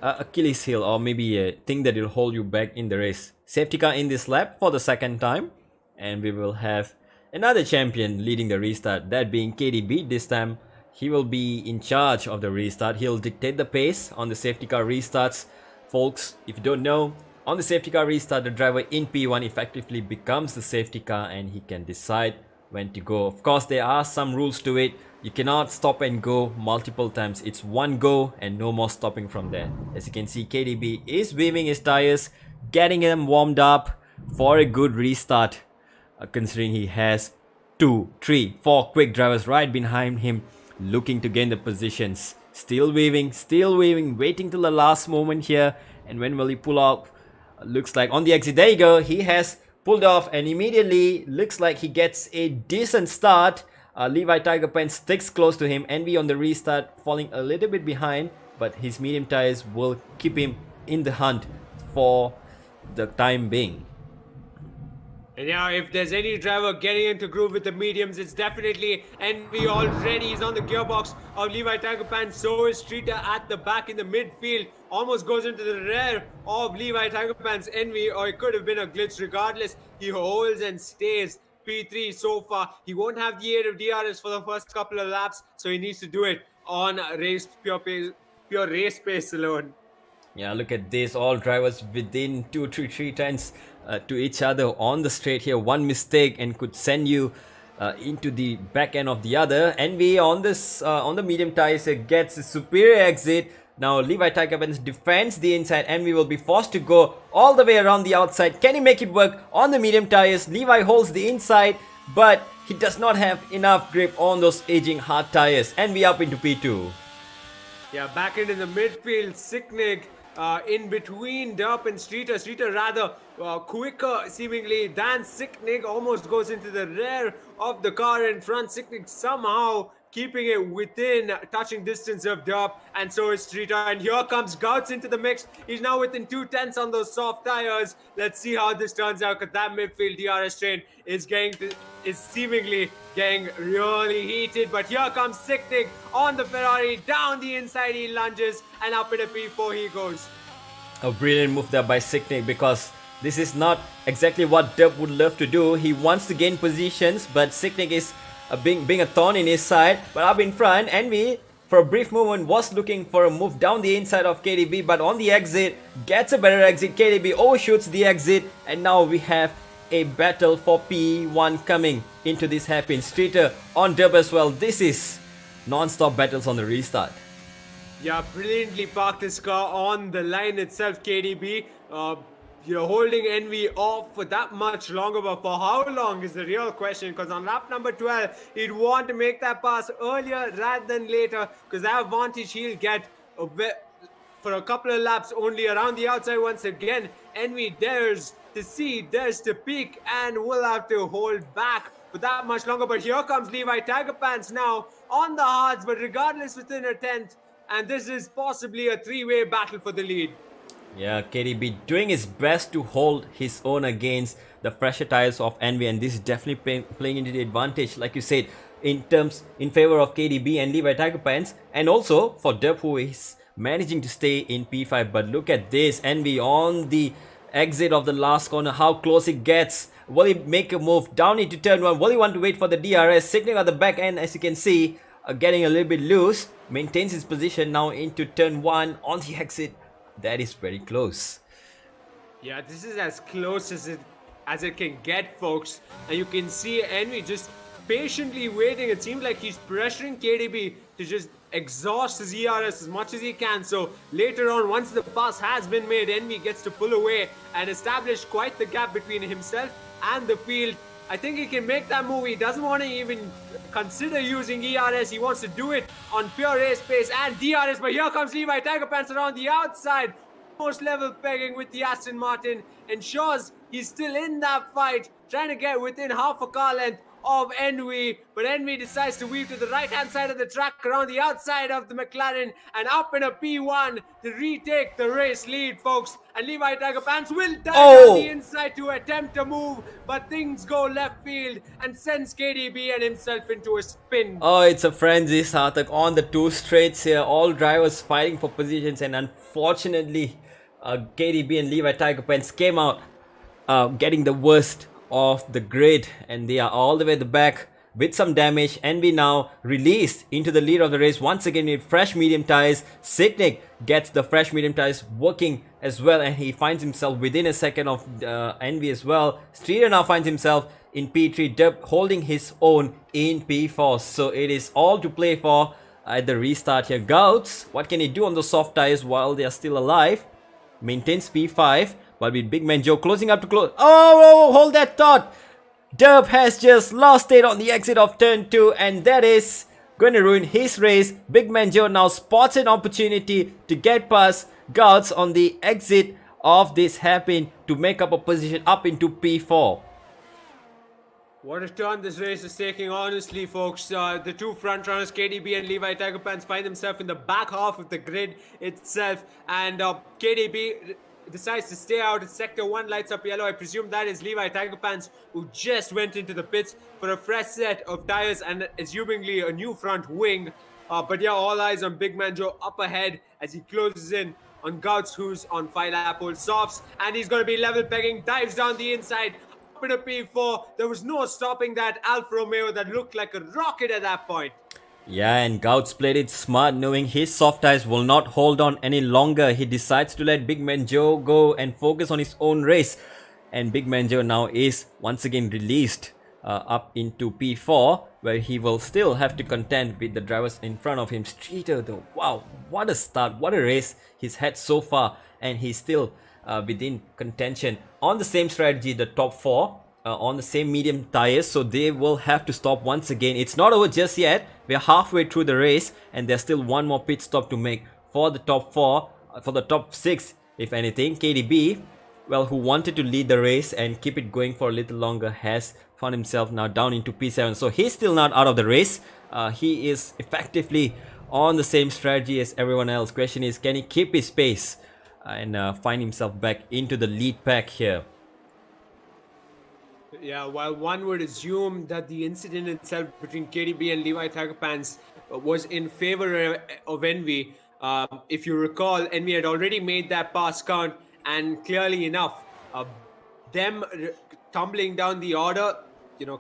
Achilles heel, or maybe a thing that will hold you back in the race. Safety car in this lap for the second time, and we will have another champion leading the restart, that being KDB. This time he will be in charge of the restart. He'll dictate the pace on the safety car restarts. Folks, if you don't know, on the safety car restart, the driver in P1 effectively becomes the safety car, and he can decide when to go. Of course, there are some rules to it. You cannot stop and go multiple times. It's one go and no more stopping from there. As you can see, KDB is weaving his tires, getting them warmed up for a good restart, considering he has 2, 3, 4 quick drivers right behind him looking to gain the positions. Still weaving, waiting till the last moment here. And when will he pull out? Looks like on the exit, there you go, he has pulled off, and immediately looks like he gets a decent start. Levi Tiger Pen sticks close to him. Envy on the restart falling a little bit behind, but his medium tires will keep him in the hunt for the time being. And now, if there's any driver getting into groove with the mediums, it's definitely Envy already. He's on the gearbox of Levi Tiger Pan. So is Streeter at the back in the midfield. Almost goes into the rear of Levi Tiger Pan's Envy, or it could have been a glitch. Regardless, he holds and stays P3 so far. He won't have the aid of DRS for the first couple of laps, so he needs to do it on pure race pace alone. Yeah, look at this. All drivers within 2-3 tenths to each other on the straight here. One mistake and could send you into the back end of the other. Envy on the medium tires gets a superior exit. Now Levi Tiger Benz defends the inside. Envy will be forced to go all the way around the outside. Can he make it work on the medium tires? Levi holds the inside, but he does not have enough grip on those aging hard tires. Envy up into P2. Yeah, back into the midfield, Sicknick in between Derp and Streeter. Streeter rather quicker seemingly than Sicknick, almost goes into the rear of the car in front. Sicknick somehow keeping it within touching distance of Derp, and so is Streeter. And here comes Gouts into the mix. He's now within 2/10 on those soft tires. Let's see how this turns out, because that midfield DRS train is seemingly getting really heated. But here comes Sicknick on the Ferrari. Down the inside he lunges, and up in a P4 he goes. A brilliant move there by Sicknick, because this is not exactly what Dub would love to do. He wants to gain positions, but Sicknick is being a thorn in his side. But up in front, Envy for a brief moment was looking for a move down the inside of KDB, but on the exit gets a better exit. KDB overshoots the exit, and now we have a battle for P1 coming into this hairpin. Streeter on Dub as well. This is non-stop battles on the restart. Yeah, brilliantly parked his car on the line itself, KDB. Holding Envy off for that much longer, but for how long is the real question, because on lap number 12, he'd want to make that pass earlier rather than later, because that advantage he'll get for a couple of laps only around the outside. Once again, Envy dares to peak, and will have to hold back for that much longer. But here comes Levi Tiger Pants now on the hards, but regardless within a 10th, and this is possibly a three-way battle for the lead. Yeah, KDB doing his best to hold his own against the fresher tires of Envy, and this is definitely playing into the advantage, like you said, in favor of KDB and Levi Tiger Pants, and also for Dub, who is managing to stay in P5. But look at this, Envy on the exit of the last corner, how close it gets. Will he make a move down into turn 1? Will he want to wait for the DRS? Signaling at the back end, as you can see, getting a little bit loose, maintains his position now into turn 1 on the exit. That is very close. Yeah, this is as close as it can get, folks. And you can see Envy just patiently waiting. It seems like he's pressuring KDB to just exhaust his ERS as much as he can. So later on, once the pass has been made, Envy gets to pull away and establish quite the gap between himself and the field. I think he can make that move. He doesn't want to even consider using ERS. He wants to do it on pure race pace and DRS. But here comes Levi Tiger Pants around the outside. Most level pegging with the Aston Martin. Ensures he's still in that fight, trying to get within half a car length of Envy, but Envy decides to weave to the right hand side of the track around the outside of the McLaren and up in a P1 to retake the race lead, folks. And Levi Tiger Pants will dive on the inside to attempt a move, but things go left field and sends KDB and himself into a spin. Oh, it's a frenzy, Sarthak, on the two straights here. All drivers fighting for positions, and unfortunately KDB and Levi Tiger Pants came out getting the worst of the grid, and they are all the way at the back with some damage. Envy now released into the lead of the race once again with fresh medium tires. Signick gets the fresh medium tires working as well, and he finds himself within a second of Envy as well. Streeter now finds himself in P3, Dub holding his own in P4. So it is all to play for at the restart here. Gouts, what can he do on the soft tires while they are still alive? Maintains P5, but with Big Man Joe closing up to close. Oh, hold that thought. Dub has just lost it on the exit of turn 2, and that is going to ruin his race. Big Man Joe now spots an opportunity to get past Gouts on the exit of this hairpin to make up a position up into P4. What a turn this race is taking, honestly, folks. The two front runners, KDB and Levi Tiger Pants, find themselves in the back half of the grid itself, and KDB decides to stay out. Sector 1 lights up yellow. I presume that is Levi Tiger Pants, who just went into the pits for a fresh set of tires and assumingly a new front wing. But yeah, all eyes on Big Man Joe up ahead as he closes in on Gouts, who's on 5-lap old softs, and he's going to be level pegging, dives down the inside, up in a P4. There was no stopping that Alfa Romeo that looked like a rocket at that point. Yeah, and Gouts played it smart, knowing his soft tires will not hold on any longer. He decides to let Big Man Joe go and focus on his own race. And Big Man Joe now is once again released up into P4, where he will still have to contend with the drivers in front of him. Streeter though, wow, what a start, what a race he's had so far, and he's still within contention on the same strategy, the top 4. On the same medium tires, so they will have to stop once again. It's not over just yet. We're halfway through the race, and there's still one more pit stop to make for the top 4, for the top 6 if anything. KDB, well, who wanted to lead the race and keep it going for a little longer, has found himself now down into P7, so he's still not out of the race. He is effectively on the same strategy as everyone else. Question is, can he keep his pace and find himself back into the lead pack here? Yeah, while one would assume that the incident itself between KDB and Levi Tiger Pants was in favor of Envy, if you recall, Envy had already made that pass count, and clearly enough, them tumbling down the order,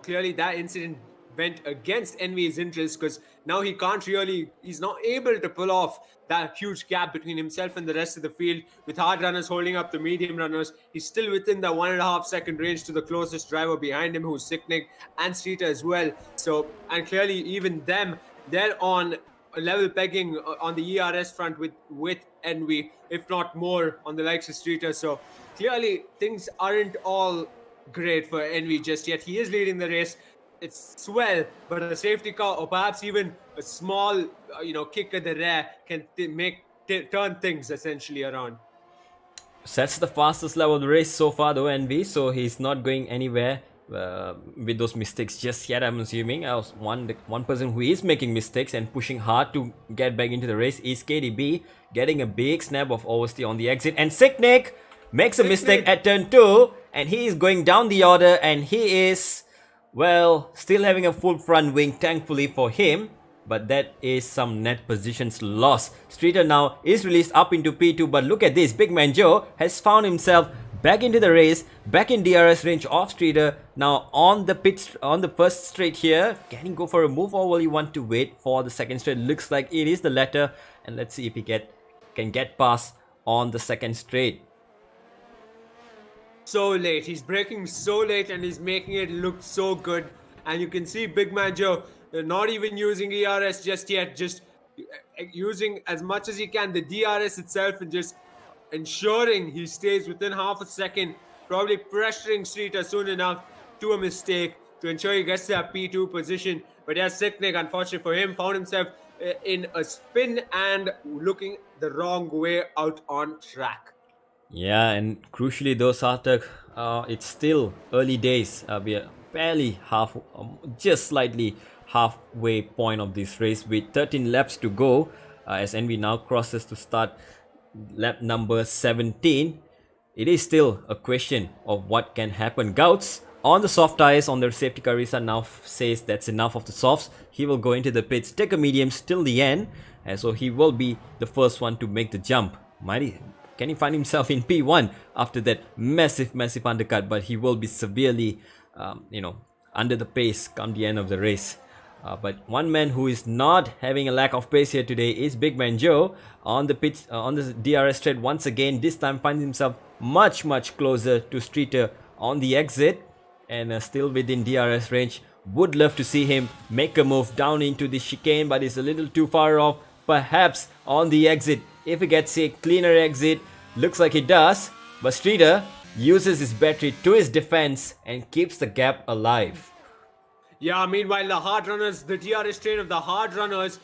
clearly that incident went against Envy's interest, because now he's not able to pull off that huge gap between himself and the rest of the field. With hard runners holding up the medium runners, he's still within the 1.5 second range to the closest driver behind him, who's Sicknick and Streeter as well. So, and clearly even them, they're on level pegging on the ERS front with Envy, if not more on the likes of Streeter. So clearly things aren't all great for Envy just yet. He is leading the race. It's swell, but a safety car or perhaps even a small, kick at the rear can turn things essentially around. That's the fastest lap of the race so far, though, Envy. So he's not going anywhere with those mistakes just yet, I'm assuming. One person who is making mistakes and pushing hard to get back into the race is KDB, getting a big snap of oversteer on the exit. And Sicknick makes a mistake at turn 2, and he is going down the order, and he is, well, still having a full front wing, thankfully for him. But that is some net positions lost. Streeter now is released up into P2, but look at this. Big Man Joe has found himself back into the race, back in DRS range of Streeter. Now on the first straight here. Can he go for a move, or will he want to wait for the second straight? Looks like it is the latter. And let's see if he can get past on the second straight. So late. He's braking so late and he's making it look so good. And you can see Big Man Joe not even using ERS just yet, just using as much as he can the DRS itself and just ensuring he stays within half a second, probably pressuring Streeter soon enough to a mistake to ensure he gets to that P2 position. But yeah, Sicknick, unfortunately for him, found himself in a spin and looking the wrong way out on track. Yeah, and crucially though, Sarthak, it's still early days. We are barely just slightly halfway point of this race with 13 laps to go as Envy now crosses to start lap number 17. It is still a question of what can happen. Gouts on the soft tires on their safety car restart now says that's enough of the softs. He will go into the pits, take a mediums till the end, and so he will be the first one to make the jump. Can he find himself in P1 after that massive undercut? But he will be severely under the pace come the end of the race. But one man who is not having a lack of pace here today is Big Man Joe on the pitch, on the DRS straight once again. This time finds himself much closer to Streeter on the exit, and still within DRS range. Would love to see him make a move down into the chicane, but it's a little too far off. Perhaps on the exit, if he gets a cleaner exit, looks like he does. But Streeter uses his battery to his defense and keeps the gap alive. Yeah, meanwhile, the DRS train of the hard runners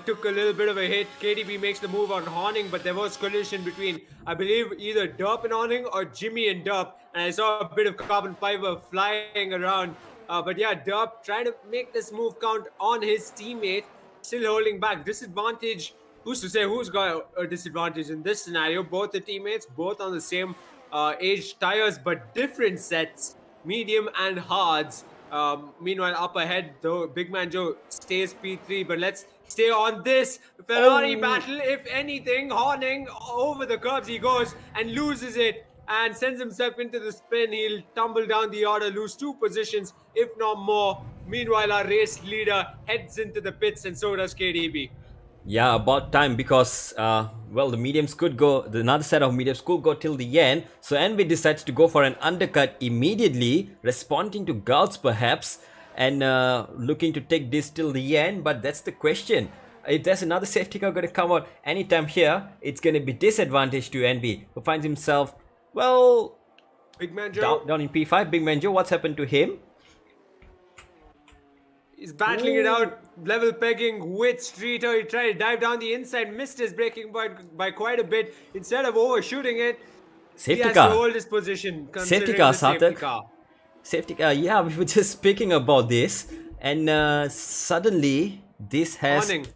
took a little bit of a hit. KDB makes the move on Horning, but there was collision between, I believe, either Derp and Horning or Jimmy and Derp. And I saw a bit of carbon fiber flying around. But yeah, Derp trying to make this move count on his teammate, still holding back. Disadvantage. Who's to say who's got a disadvantage in this scenario? Both the teammates, both on the same aged tires, but different sets, medium and hards. Meanwhile, up ahead, though, Big Man Joe stays P3, but let's stay on this Ferrari battle. If anything, Horning over the curbs he goes and loses it and sends himself into the spin. He'll tumble down the order, lose 2 positions, if not more. Meanwhile, our race leader heads into the pits, and so does KDB. Yeah, about time, because well, the mediums could go, another set of mediums could go till the end. So Envy decides to go for an undercut immediately, responding to Gouts perhaps, and looking to take this till the end. But that's the question. If there's another safety car going to come out anytime here, it's going to be disadvantage to Envy, who finds himself, well, Big Man Joe down in P5. Big Man Joe, what's happened to him? He's battling it out, level pegging with Streeter. He tried to dive down the inside, missed his braking point by quite a bit. Instead of overshooting it, Safety he has car. to hold his position. Safety car, safety car. Safety car, yeah, we were just speaking about this, and suddenly this has Awning.